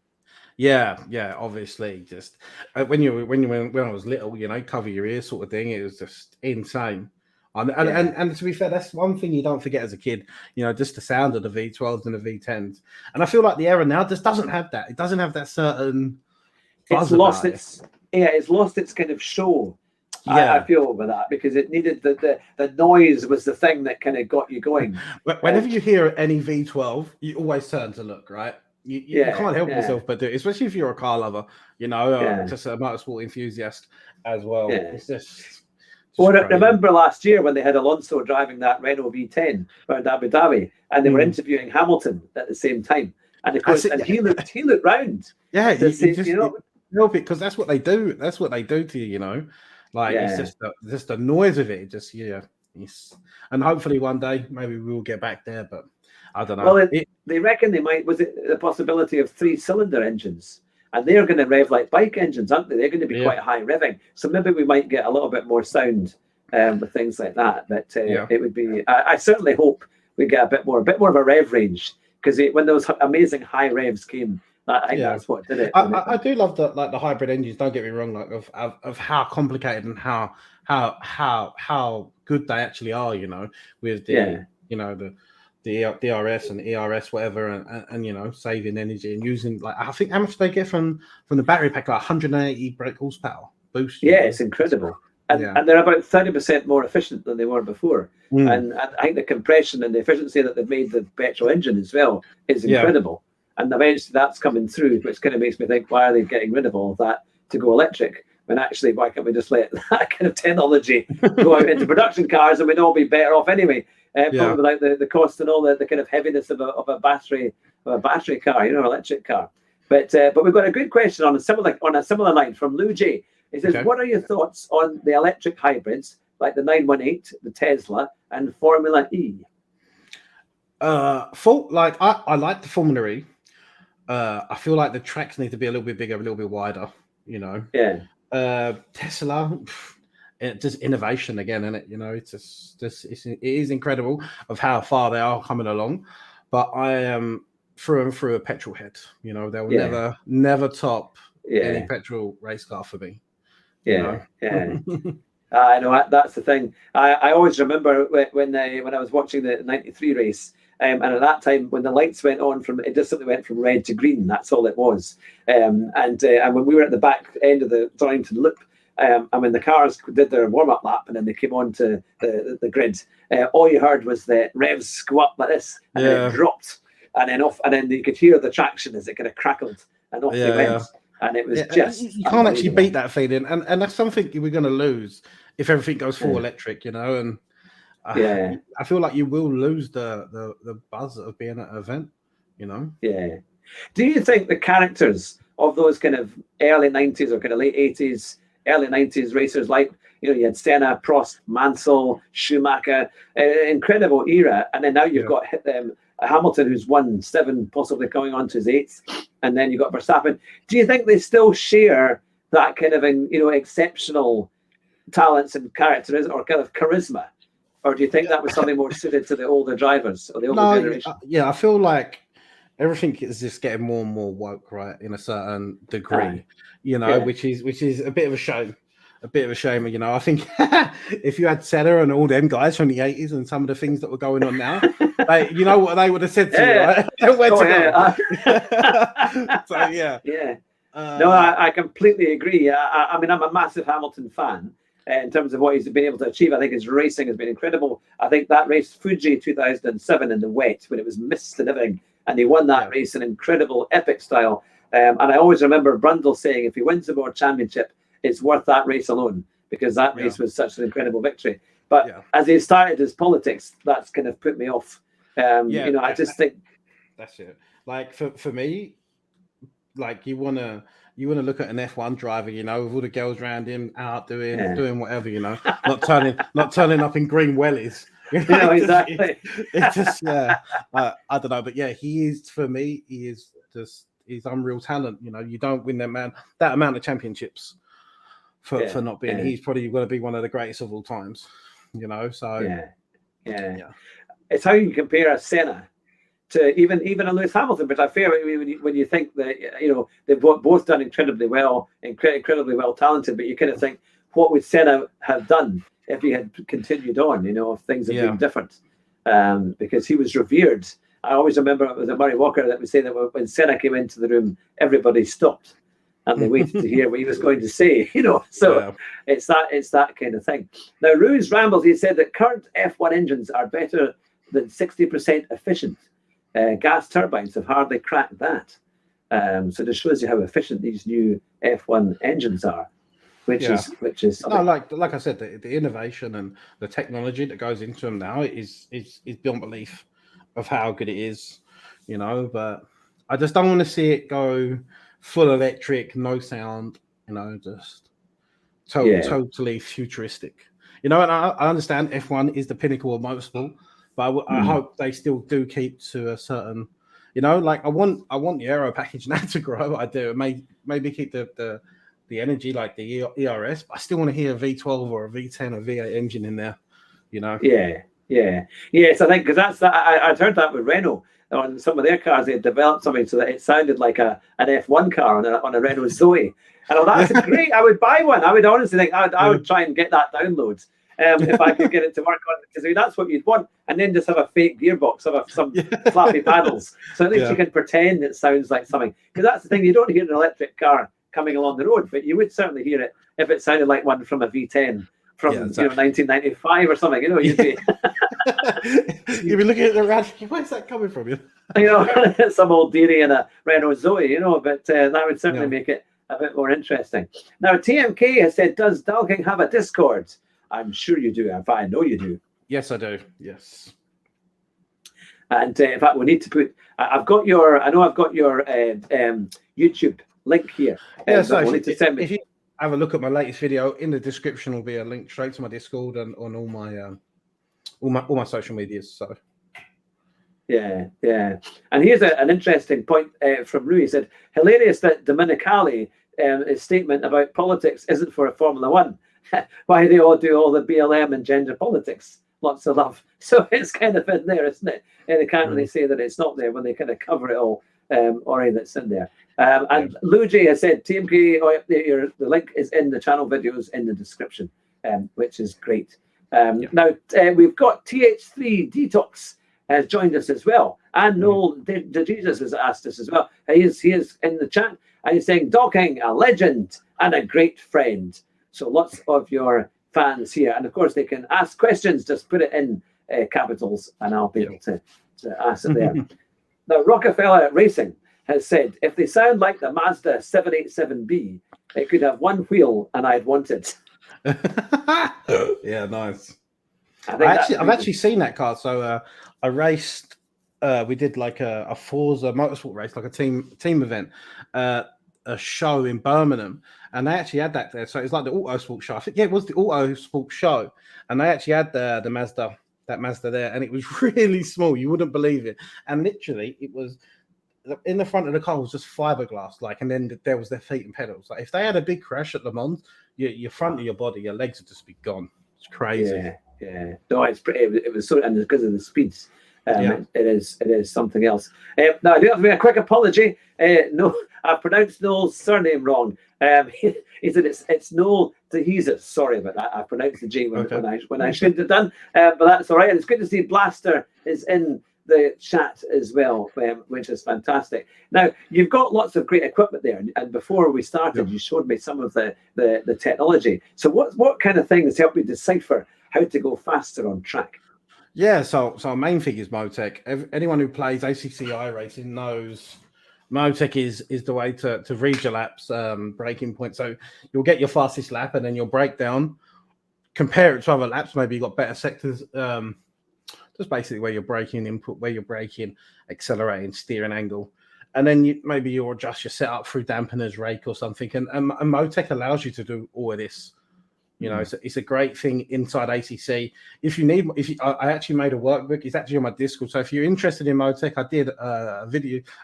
Yeah. Obviously, just when I was little, you know, cover your ears sort of thing. It was just insane. And to be fair, that's one thing you don't forget as a kid, you know, just the sound of the V12s and the V10s. And I feel like the era now just doesn't have that. It doesn't have that certain buzz. It's lost its kind of show. I feel with that, because it needed the noise was the thing that kind of got you going. Whenever you hear any V12, you always turn to look, right? You can't help yourself but do it, especially if you're a car lover, you know, just a motorsport enthusiast as well. It's just remember last year when they had Alonso driving that Renault V10 around Abu Dhabi, and they were interviewing Hamilton at the same time, and of course, he looked round. Yeah, because that's what they do. That's what they do to you, you know. Like it's just the noise of it. And hopefully one day maybe we will get back there, but I don't know. Well, they reckon they might. Was it the possibility of 3-cylinder engines? And they're going to rev like bike engines, aren't they? They're going to be quite high revving. So maybe we might get a little bit more sound with things like that. But it would be. I certainly hope we get a bit more of a rev range, because when those amazing high revs came, I think that's what did it. I do love the hybrid engines. Don't get me wrong. Like of how complicated and how good they actually are. You know, with the the DRS and ERS, whatever, and you know, saving energy and using, like, I think how much they get from the battery pack, like 180 brake horsepower boost. It's incredible. And they're about 30% more efficient than they were before. And I think the compression and the efficiency that they've made the petrol engine as well is incredible. And eventually that's coming through, which kind of makes me think, why are they getting rid of all of that to go electric? When actually, why can't we just let that kind of technology go out into production cars, and we'd all be better off anyway? Probably without the cost and all the kind of heaviness of a battery car, you know, electric car. But we've got a good question on a similar line from Lou J. He says, what are your thoughts on the electric hybrids like the 918, the Tesla, and Formula E? I like the Formula E. I feel like the tracks need to be a little bit bigger, a little bit wider, you know. Tesla, just innovation again, isn't it? You know, it is incredible of how far they are coming along. But I am through and through a petrol head. You know, they will never top any petrol race car for me. I know, that's the thing. I always remember when I was watching the 93 race, and at that time when the lights went on, it just simply went from red to green. That's all it was. And when we were at the back end of the Darlington loop, and when the cars did their warm-up lap and then they came on to the grid, all you heard was the revs go up like this, and then it dropped, and then off, and then you could hear the traction as it kind of crackled, and off they went. And it was just... You can't actually beat that feeling, and that's something we're going to lose if everything goes full electric, you know. And I feel like you will lose the buzz of being at an event, you know. Do you think the characters of those kind of early 90s or kind of late 80s, early 90s racers, like, you know, you had Senna, Prost, Mansell, Schumacher, incredible era, and then now you've got Hamilton, who's won 7, possibly going on to his 8th, and then you've got Verstappen. Do you think they still share that kind of, exceptional talents and characters or kind of charisma? Or do you think that was something more suited to the older drivers or the older generation? I feel like everything is just getting more and more woke, right, in a certain degree, which is a bit of a shame. A bit of a shame, I think if you had Senna and all them guys from the 80s and some of the things that were going on now, you know what they would have said to you, right? Where to go. So, yeah. No, I completely agree. I mean, I'm a massive Hamilton fan in terms of what he's been able to achieve. I think his racing has been incredible. I think that race, Fuji 2007 in the wet, when it was mist and everything, and he won that race in incredible, epic style. And I always remember Brundle saying, if he wins the World Championship, it's worth that race alone, because that race was such an incredible victory. But as he started his politics, that's kind of put me off. I just think that's it. Like for me, like you wanna look at an F1 driver, with all the girls around him out doing whatever, not turning up in green wellies. Exactly. It's just I don't know, but he is, for me, he's unreal talent. You don't win that amount of championships for not being. He's probably going to be one of the greatest of all times. So it's how you compare a Senna to even a Lewis Hamilton, but I fear when you think that they've both done incredibly well talented, but you kind of think, what would Senna have done if he had continued on? If things had been different, because he was revered. I always remember it was a Murray Walker that would say that when Senna came into the room, everybody stopped and they waited to hear what he was going to say. So it's that kind of thing. Now, Rue's rambles. He said that current F1 engines are better than 60% efficient. Gas turbines have hardly cracked that. So this shows you how efficient these new F1 engines are, which is like I said, the innovation and the technology that goes into them now is beyond belief of how good it is, But I just don't want to see it go full electric, no sound, just totally futuristic, And I understand F1 is the pinnacle of motorsport. But I hope they still do keep to a certain, like I want the aero package now to grow. I do. Maybe keep the energy like the ERS, but I still want to hear a V12 or a V10 or V8 engine in there. Yes, I think because I'd heard that with Renault on some of their cars. They had developed something so that it sounded like an F1 car on a Renault Zoe. And that's great. I would buy one. I would honestly think I would try and get that download. If I could get it to work on it, because that's what you'd want, and then just have a fake gearbox, have some flappy paddles, so at least you can pretend it sounds like something. Because that's the thing, you don't hear an electric car coming along the road, but you would certainly hear it if it sounded like one from a V10 from 1995 or something. You'd be you'd be looking at the rad. Where's that coming from? Some old dearie in a Renault Zoe, but that would certainly make it a bit more interesting. Now, TMK has said, does Dalking have a Discord? I'm sure you do. In fact, I know you do. Yes, I do. Yes. And in fact, we need to put. I've got your YouTube link here. So if you have a look at my latest video, in the description will be a link straight to my Discord and on all my social medias. So. Yeah. And here's an interesting point from Rui. He said, hilarious that Dominicali, his statement about politics isn't for a Formula One. Why they all do all the BLM and gender politics. Lots of love. So it's kind of in there, isn't it? And they can't really say that it's not there when they kind of cover it all, or that's in there. And Lou J has said, TMK, the link is in the channel videos in the description, which is great. Now, we've got TH3 Detox has joined us as well. And Noel Jesus has asked us as well. He is in the chat, and he's saying, Dalking, a legend and a great friend. So lots of your fans here. And of course, they can ask questions. Just put it in capitals and I'll be able to ask it there. Now, Rockefeller Racing has said, if they sound like the Mazda 787B, it could have one wheel and I'd want it. Yeah, nice. I've actually seen that car. So I raced, we did like a Forza motorsport race, like a team event. A show in Birmingham, and they actually had that there. So it's like the Auto Sport show. I think it was the Auto Sport show, and they actually had the Mazda that Mazda there, and it was really small. You wouldn't believe it. And literally, it was in the front of the car was just fiberglass, like, and then there was their feet and pedals. Like, if they had a big crash at Le Mans, your front of your body, your legs would just be gone. It's crazy. Yeah. No, it's pretty. It was so, and because of the speeds, it is something else. Now I do have to make a quick apology. No, I pronounced Noel's surname wrong. He said it's Noel DeHesus. Sorry about that. I pronounced the G when I shouldn't have done. But that's all right. And it's good to see Blaster is in the chat as well, which is fantastic. Now you've got lots of great equipment there, and before we started, you showed me some of the technology. So what kind of things help you decipher how to go faster on track? Yeah, so our main thing is Motec. Anyone who plays ACCI racing knows Motec is the way to read your laps, braking point. So you'll get your fastest lap, and then you'll break down, compare it to other laps. Maybe you've got better sectors. Just basically where you're braking, input, where you're braking, accelerating, steering angle. And then maybe you'll adjust your setup through dampeners, rake or something. And Motec allows you to do all of this. You know, it's a great thing inside ACC. I actually made a workbook. It's actually on my Discord. So if you're interested in Motec, I did a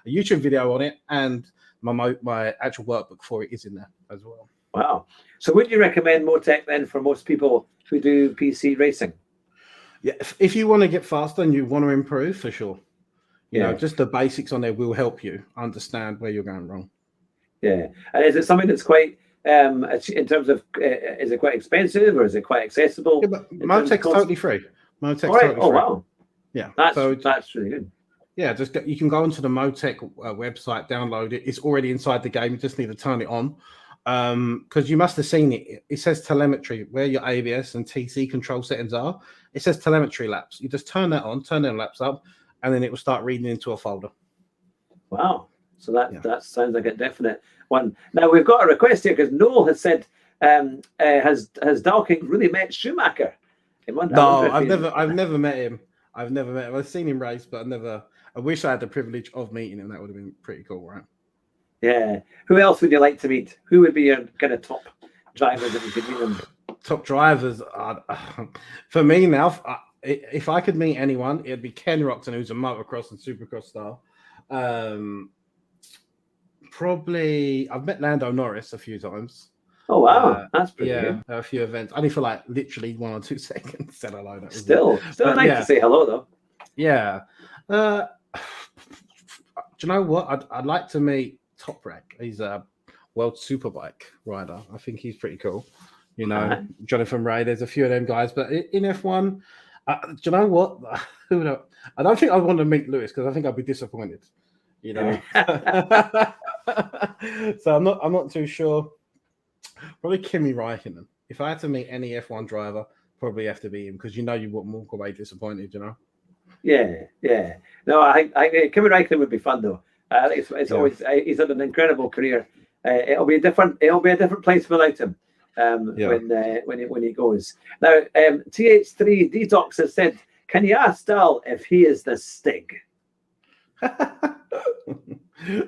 YouTube video on it, and my actual workbook for it is in there as well. Wow. So would you recommend Motec then for most people who do PC racing? Yeah, if you want to get faster and you want to improve, for sure. You know, just the basics on there will help you understand where you're going wrong. Yeah. And is it something that's quite, in terms of, is it quite expensive or is it quite accessible? Yeah, but Motec's totally free. Motec's totally free. Oh, wow. Yeah. That's really good. Yeah, you can go onto the Motec website, download it. It's already inside the game. You just need to turn it on. Because you must have seen it. It says telemetry, where your ABS and TC control settings are. It says telemetry laps. You just turn that on, turn them laps up, and then it will start reading into a folder. Wow. So that sounds like a definite one. Now we've got a request here because Noel has said, has Dalking really met Schumacher? I've never met him. I've seen him race, but I wish I had the privilege of meeting him. That would have been pretty cool, right? Yeah. Who else would you like to meet? Who would be your kind of top drivers that you could meet them? Top drivers, for me now, if I could meet anyone, it'd be Ken Roxon, who's a motocross and supercross star. Probably, I've met Lando Norris a few times. Oh wow, that's pretty good. A few events. Only for like literally 1 or 2 seconds. Said hello. Still nice to say hello though. Yeah. Do you know what? I'd like to meet Toprak. He's a world superbike rider. I think he's pretty cool. You know, Jonathan Ray. There's a few of them guys, but in F1, do you know what? I don't think I want to meet Lewis because I think I'd be disappointed. You know, so I'm not too sure. Probably Kimi Räikkönen. If I had to meet any F1 driver, probably have to be him because you won't walk away disappointed. You know. Yeah. No, I think Kimi Räikkönen would be fun though. I think it's always he's had an incredible career. It'll be a different place without him. When he goes. Now, TH3 Detox has said, can you ask Dal if he is the Stig?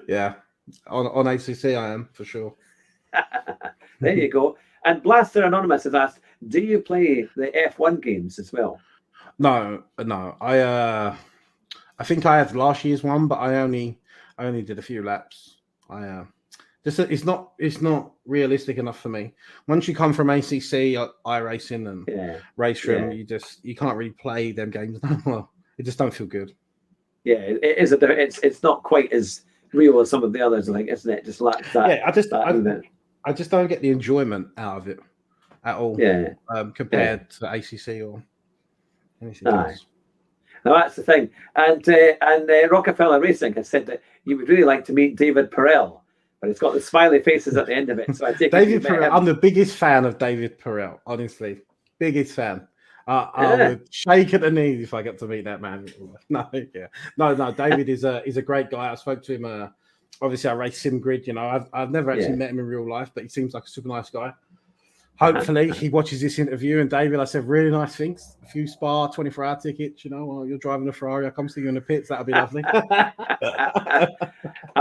Yeah, on ACC I am for sure. There you go. And Blaster Anonymous has asked, do you play the F1 games as well? No. I think I had last year's one, but I only did a few laps. It's not realistic enough for me. Once you come from ACC, iRacing and Race Room, you can't really play them games no more. It just don't feel good. Yeah, it is. It's not quite as real as some of the others, like, isn't it? Just lacks that. Yeah, I just don't get the enjoyment out of it at all. Yeah, compared to ACC or anything else. Now that's the thing. And Rockefeller Racing has said that you would really like to meet David Perel. But it's got the smiley faces at the end of it. So I take David Perel. I'm the biggest fan of David Perel, honestly. Biggest fan. I would shake at the knees if I get to meet that man. No, David is a great guy. I spoke to him. Obviously, I race SimGrid. You know, I've never actually met him in real life, but he seems like a super nice guy. Hopefully, he watches this interview. And David, I said really nice things. A few Spa 24-hour tickets. You know, while you're driving a Ferrari, I'll come see you in the pits. That'll be lovely. I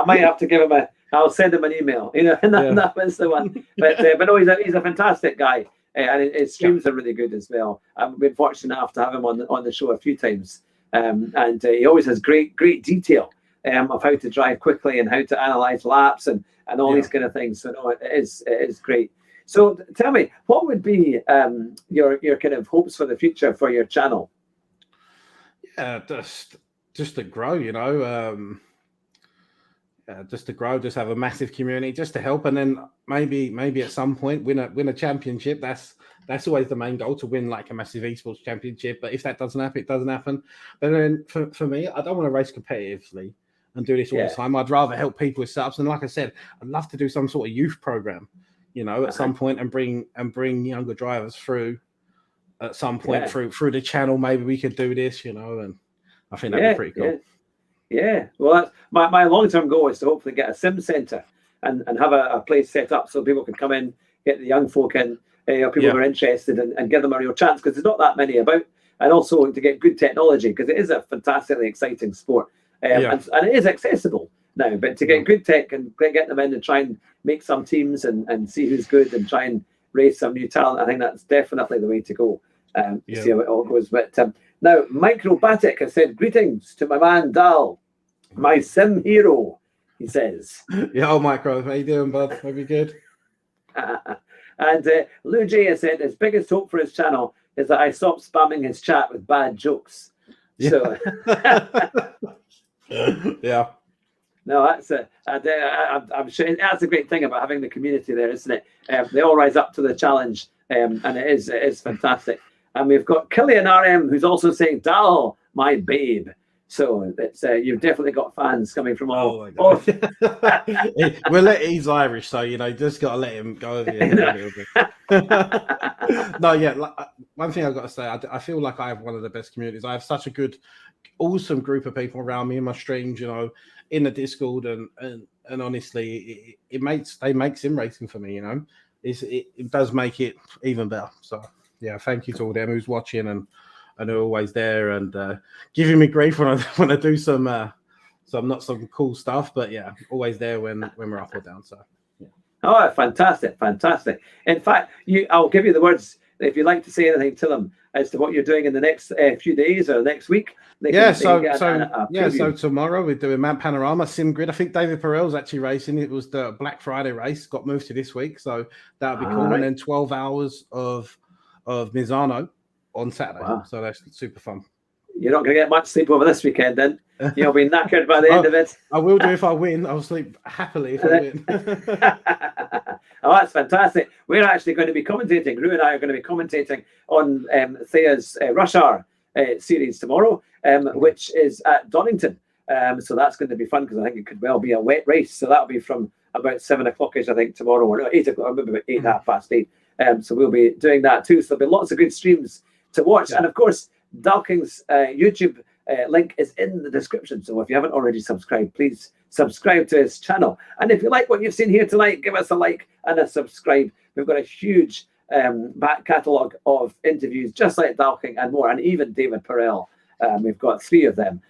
might have to give him I'll send him an email. You know, and that was the one. But no, he's a fantastic guy. and his streams are really good as well. I've been fortunate enough to have him on the show a few times, and he always has great detail of how to drive quickly and how to analyze laps and all these kind of things. So no, it is great. So tell me, what would be your kind of hopes for the future for your channel? Yeah, just to grow, just to grow, just have a massive community, just to help, and then maybe at some point win a championship. That's always the main goal, to win like a massive esports championship. But if that doesn't happen, it doesn't happen. But then for me, I don't want to race competitively and do this all the time. I'd rather help people with setups, and like I said, I'd love to do some sort of youth program, at some point, and bring younger drivers through at some point through the channel. Maybe we could do this, and I think that'd be pretty cool. Yeah, well, that's my long-term goal, is to hopefully get a sim center and have a place set up so people can come in, get the young folk in, people who are interested, and give them a real chance, because there's not that many about, and also to get good technology, because it is a fantastically exciting sport, and it is accessible now. But to get good tech and get them in and try and make some teams and see who's good and try and raise some new talent, I think that's definitely the way to go. See how it all goes. But now, Microbatic has said, greetings to my man Dal, my sim hero, he says. Yeah, Micro, how you doing, bud? Hope you're good. And Lou J has said his biggest hope for his channel is that I stop spamming his chat with bad jokes. Yeah. So, yeah. No, I'm sure that's a great thing about having the community there, isn't it? They all rise up to the challenge, and it is fantastic. And we've got Killian RM, who's also saying, Dal, my babe. So it's you've definitely got fans coming from all. Oh my God. He's Irish, so just got to let him go over here a little bit. No, yeah. One thing I've got to say, I feel like I have one of the best communities. I have such a good, awesome group of people around me in my streams, in the Discord, and honestly, they make sim racing for me. It does make it even better. So yeah, thank you to all them who's watching and are always there and giving me grief when I do some not some cool stuff, but yeah, always there when we're up or down. So yeah. Oh, fantastic. In fact, I'll give you the words if you'd like to say anything to them as to what you're doing in the next few days or next week. So tomorrow we're doing Mount Panorama Sim Grid. I think David Perel's actually racing. It was the Black Friday race, got moved to this week, so that'll be cool. Right. And then 12 hours of Mizano on Saturday. Wow. So that's super fun. You're not going to get much sleep over this weekend then. You'll be knackered by the end of it. I will do if I win. I'll sleep happily if I win. Oh, that's fantastic. We're actually going to be commentating. Rue and I are going to be commentating on Thea's Rush Hour series tomorrow, which is at Donington. So that's going to be fun, because I think it could well be a wet race. So that'll be from about 7 o'clock-ish, I think, tomorrow, or 8 o'clock, maybe about 8, half past 8. So we'll be doing that too. So there'll be lots of good streams to watch. Yeah. And of course, Dalking's YouTube link is in the description. So if you haven't already subscribed, please subscribe to his channel. And if you like what you've seen here tonight, give us a like and a subscribe. We've got a huge back catalogue of interviews, just like Dalking and more, and even David Perel. We've got 3 of them.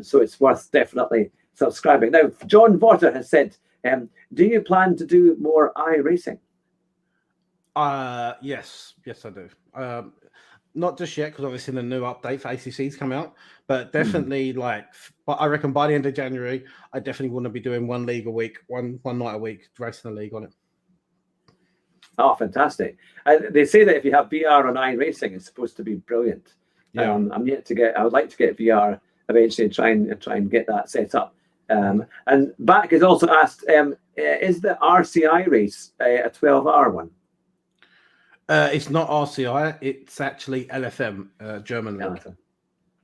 So it's worth definitely subscribing. Now, John Vorter has said, do you plan to do more iRacing? Yes, I do. Not just yet, because obviously the new update for ACC's come out, but definitely but I reckon by the end of January, I definitely want to be doing one league a week, one night a week, racing the league on it. Oh, fantastic. They say that if you have VR on iRacing, it's supposed to be brilliant. Yeah. I would like to get VR eventually, try and get that set up. And Back has also asked, is the RCI race a 12-hour one? It's not RCI, it's actually LFM, German league.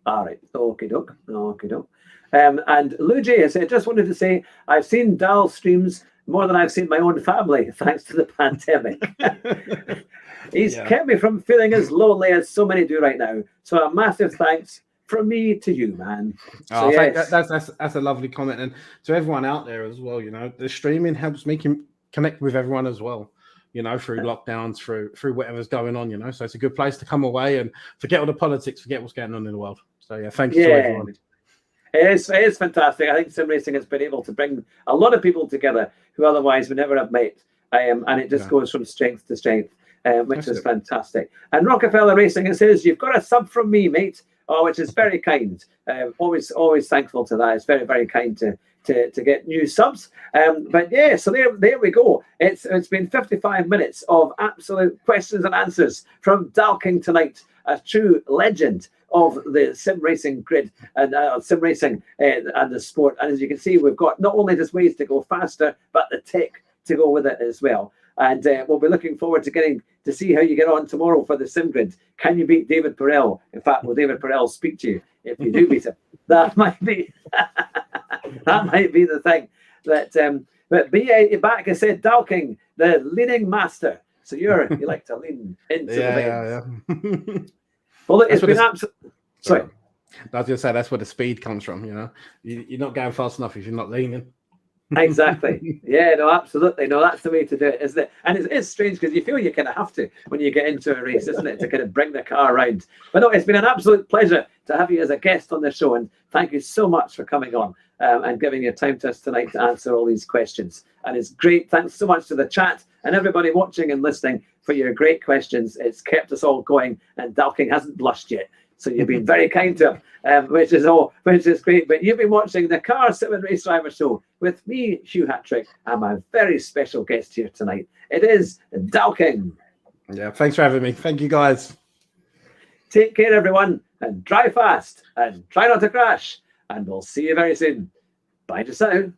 All right, okie doke. And Lou J has said, just wanted to say, I've seen Dal streams more than I've seen my own family, thanks to the pandemic. He's kept me from feeling as lonely as so many do right now. So a massive thanks from me to you, man. So yes. That's a lovely comment. And to everyone out there as well, the streaming helps me connect with everyone as well. Through lockdowns, through whatever's going on, so it's a good place to come away and forget all the politics, forget what's going on in the world. So yeah, thank you to everyone. It is fantastic. I think sim racing has been able to bring a lot of people together who otherwise would never have met, and it just goes from strength to strength. which is fantastic. And Rockefeller Racing, it says, you've got a sub from me, mate. Oh, which is very kind. Always thankful to that. It's very, very kind to get new subs. But yeah, so there we go. It's been 55 minutes of absolute questions and answers from Dalking tonight, a true legend of the sim racing grid and sim racing and the sport. And as you can see, we've got not only just ways to go faster, but the tech to go with it as well. And we'll be looking forward to getting to see how you get on tomorrow for the sim grid. Can you beat David Perel? In fact, will David Perel speak to you if you do beat him? That might be that might be the thing. But BA back has said Dalking, the leading master. So you like to lean into the veins. Yeah. Well, it's been absolutely. Sorry. I was going to say that's where the speed comes from. You're not going fast enough if you're not leaning. Exactly. Yeah, no, absolutely. No, that's the way to do it, isn't it? And it is strange because you feel you kind of have to when you get into a race, isn't it, to kind of bring the car around. But no, it's been an absolute pleasure to have you as a guest on the show, and thank you so much for coming on and giving your time to us tonight to answer all these questions. And it's great. Thanks so much to the chat and everybody watching and listening for your great questions. It's kept us all going, and Dalking hasn't blushed yet. So you've been very kind to him, which is great. But you've been watching the Car 7 Race Driver Show with me, Hugh Hattrick, and my very special guest here tonight. It is Dalking. Yeah, thanks for having me. Thank you, guys. Take care, everyone, and drive fast and try not to crash. And we'll see you very soon. Bye just now.